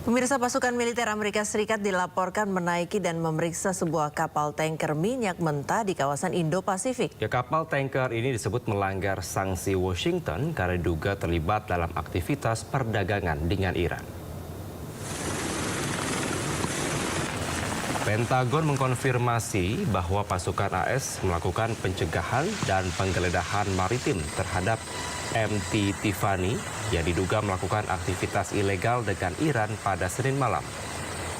Pemirsa, pasukan militer Amerika Serikat dilaporkan menaiki dan memeriksa sebuah kapal tanker minyak mentah di kawasan Indo-Pasifik. Ya, kapal tanker ini disebut melanggar sanksi Washington karena diduga terlibat dalam aktivitas perdagangan dengan Iran. Pentagon mengkonfirmasi bahwa pasukan AS melakukan pencegahan dan penggeledahan maritim terhadap MT Tiffany yang diduga melakukan aktivitas ilegal dengan Iran pada Senin malam.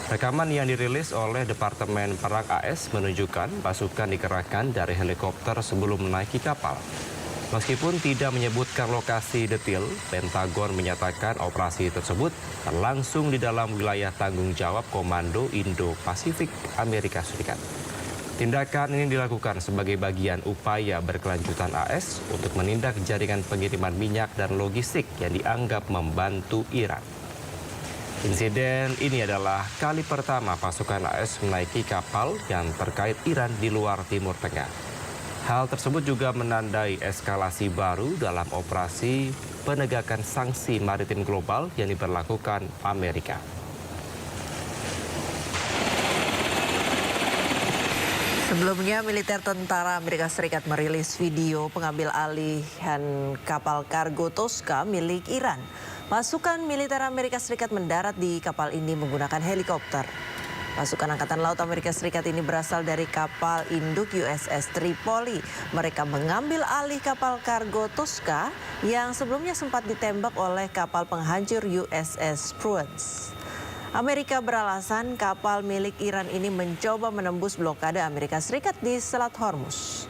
Rekaman yang dirilis oleh Departemen Perang AS menunjukkan pasukan dikerahkan dari helikopter sebelum menaiki kapal. Meskipun tidak menyebutkan lokasi detail, Pentagon menyatakan operasi tersebut berlangsung di dalam wilayah tanggung jawab Komando Indo-Pasifik Amerika Serikat. Tindakan ini dilakukan sebagai bagian upaya berkelanjutan AS untuk menindak jaringan pengiriman minyak dan logistik yang dianggap membantu Iran. Insiden ini adalah kali pertama pasukan AS menaiki kapal yang terkait Iran di luar Timur Tengah. Hal tersebut juga menandai eskalasi baru dalam operasi penegakan sanksi maritim global yang diberlakukan Amerika. Sebelumnya, militer tentara Amerika Serikat merilis video pengambil alihan kapal kargo Tosca milik Iran. Pasukan militer Amerika Serikat mendarat di kapal ini menggunakan helikopter. Pasukan Angkatan Laut Amerika Serikat ini berasal dari kapal induk USS Tripoli. Mereka mengambil alih kapal kargo Tosca yang sebelumnya sempat ditembak oleh kapal penghancur USS Prudence. Amerika beralasan kapal milik Iran ini mencoba menembus blokade Amerika Serikat di Selat Hormuz.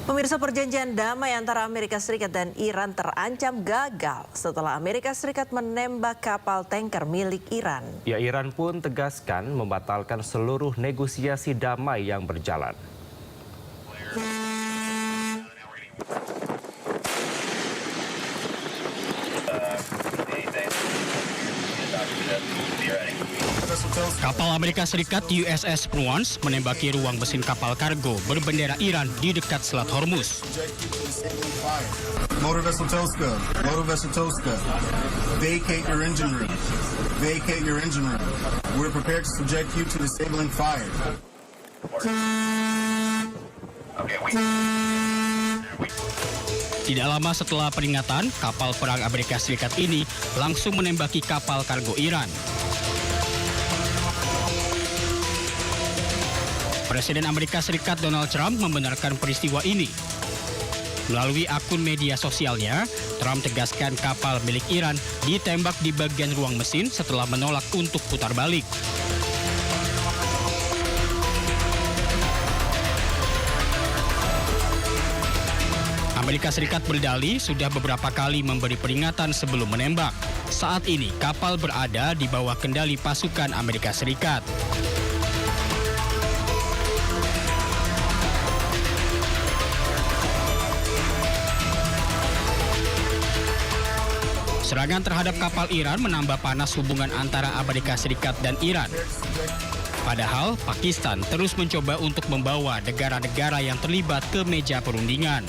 Pemirsa, perjanjian damai antara Amerika Serikat dan Iran terancam gagal setelah Amerika Serikat menembak kapal tanker milik Iran. Ya, Iran pun tegaskan membatalkan seluruh negosiasi damai yang berjalan. Kapal Amerika Serikat USS Prudence menembaki ruang mesin kapal kargo berbendera Iran di dekat Selat Hormuz. Motor Vessel Tosca, vacate your engine room. Vacate your engine room. We're prepared to subject you to disabling fire. Tidak lama setelah peringatan, kapal perang Amerika Serikat ini langsung menembaki kapal kargo Iran. Presiden Amerika Serikat Donald Trump membenarkan peristiwa ini. Melalui akun media sosialnya, Trump tegaskan kapal milik Iran ditembak di bagian ruang mesin setelah menolak untuk putar balik. Amerika Serikat berdalih sudah beberapa kali memberi peringatan sebelum menembak. Saat ini kapal berada di bawah kendali pasukan Amerika Serikat. Serangan terhadap kapal Iran menambah panas hubungan antara Amerika Serikat dan Iran. Padahal Pakistan terus mencoba untuk membawa negara-negara yang terlibat ke meja perundingan.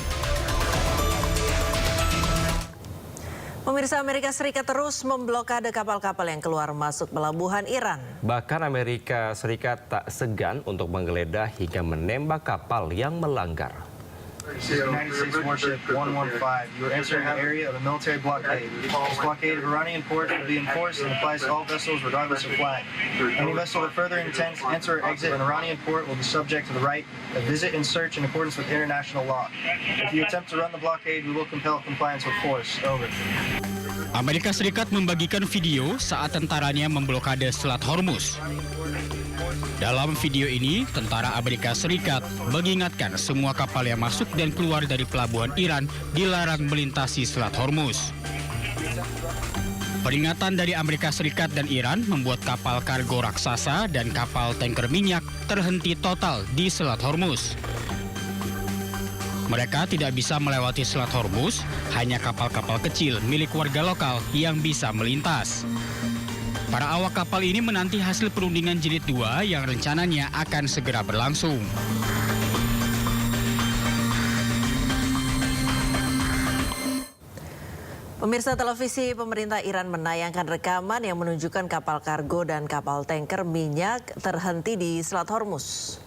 Pemirsa, Amerika Serikat terus memblokade kapal-kapal yang keluar masuk pelabuhan Iran. Bahkan Amerika Serikat tak segan untuk menggeledah hingga menembak kapal yang melanggar. 96 Warship 115. You are entering the area of a military blockade. This blockade of Iranian ports will be enforced and applies to all vessels regardless of flag. Any vessel that further intends to enter or exit an Iranian port will be subject to the right of visit and search in accordance with international law. If you attempt to run the blockade, we will compel compliance with force. Over. Amerika Serikat membagikan video saat tentaranya memblokade Selat Hormuz. Dalam video ini, tentara Amerika Serikat mengingatkan semua kapal yang masuk dan keluar dari pelabuhan Iran dilarang melintasi Selat Hormuz. Peringatan dari Amerika Serikat dan Iran membuat kapal kargo raksasa dan kapal tanker minyak terhenti total di Selat Hormuz. Mereka tidak bisa melewati Selat Hormuz, hanya kapal-kapal kecil milik warga lokal yang bisa melintas. Para awak kapal ini menanti hasil perundingan jilid 2 yang rencananya akan segera berlangsung. Pemirsa, televisi pemerintah Iran menayangkan rekaman yang menunjukkan kapal kargo dan kapal tanker minyak terhenti di Selat Hormuz.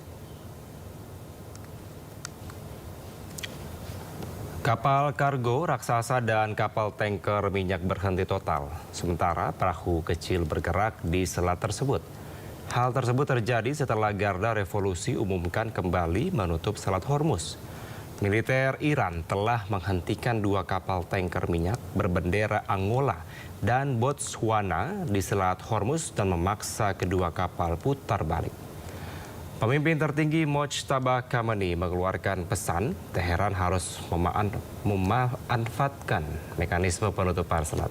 Kapal kargo raksasa dan kapal tanker minyak berhenti total, sementara perahu kecil bergerak di selat tersebut. Hal tersebut terjadi setelah Garda Revolusi umumkan kembali menutup Selat Hormuz. Militer Iran telah menghentikan 2 kapal tanker minyak berbendera Angola dan Botswana di Selat Hormuz dan memaksa kedua kapal putar balik. Pemimpin tertinggi Mojtaba Khamenei mengeluarkan pesan Teheran harus memanfaatkan mekanisme penutupan selat.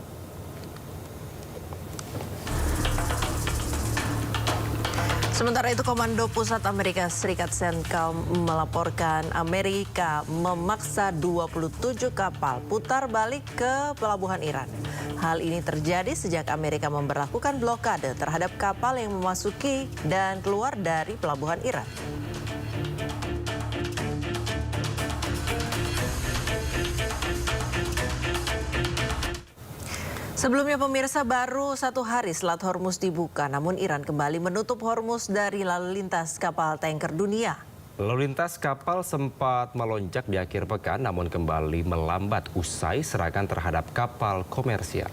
Sementara itu, Komando Pusat Amerika Serikat CENTCOM melaporkan Amerika memaksa 27 kapal putar balik ke pelabuhan Iran. Hal ini terjadi sejak Amerika memberlakukan blokade terhadap kapal yang memasuki dan keluar dari pelabuhan Iran. Sebelumnya, pemirsa, baru 1 hari Selat Hormuz dibuka, namun Iran kembali menutup Hormuz dari lalu lintas kapal tanker dunia. Lalu lintas kapal sempat melonjak di akhir pekan, namun kembali melambat usai serangan terhadap kapal komersial.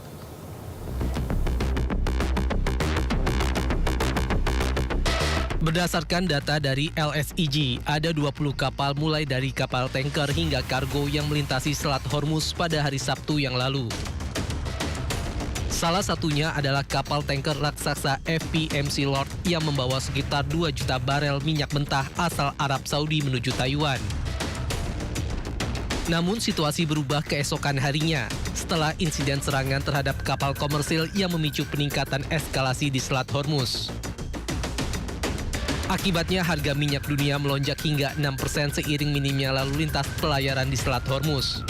Berdasarkan data dari LSEG, ada 20 kapal mulai dari kapal tanker hingga kargo yang melintasi Selat Hormuz pada hari Sabtu yang lalu. Salah satunya adalah kapal tanker raksasa FPMC Lord yang membawa sekitar 2 juta barel minyak mentah asal Arab Saudi menuju Taiwan. Namun situasi berubah keesokan harinya setelah insiden serangan terhadap kapal komersil yang memicu peningkatan eskalasi di Selat Hormuz. Akibatnya harga minyak dunia melonjak hingga 6% seiring minimnya lalu lintas pelayaran di Selat Hormuz.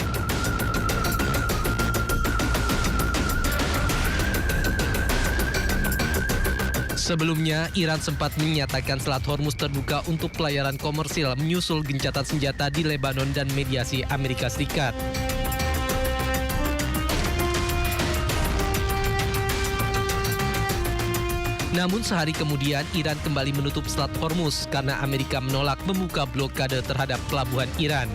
Sebelumnya, Iran sempat menyatakan Selat Hormuz terbuka untuk pelayaran komersil menyusul gencatan senjata di Lebanon dan mediasi Amerika Serikat. Namun sehari kemudian Iran kembali menutup Selat Hormuz karena Amerika menolak membuka blokade terhadap pelabuhan Iran.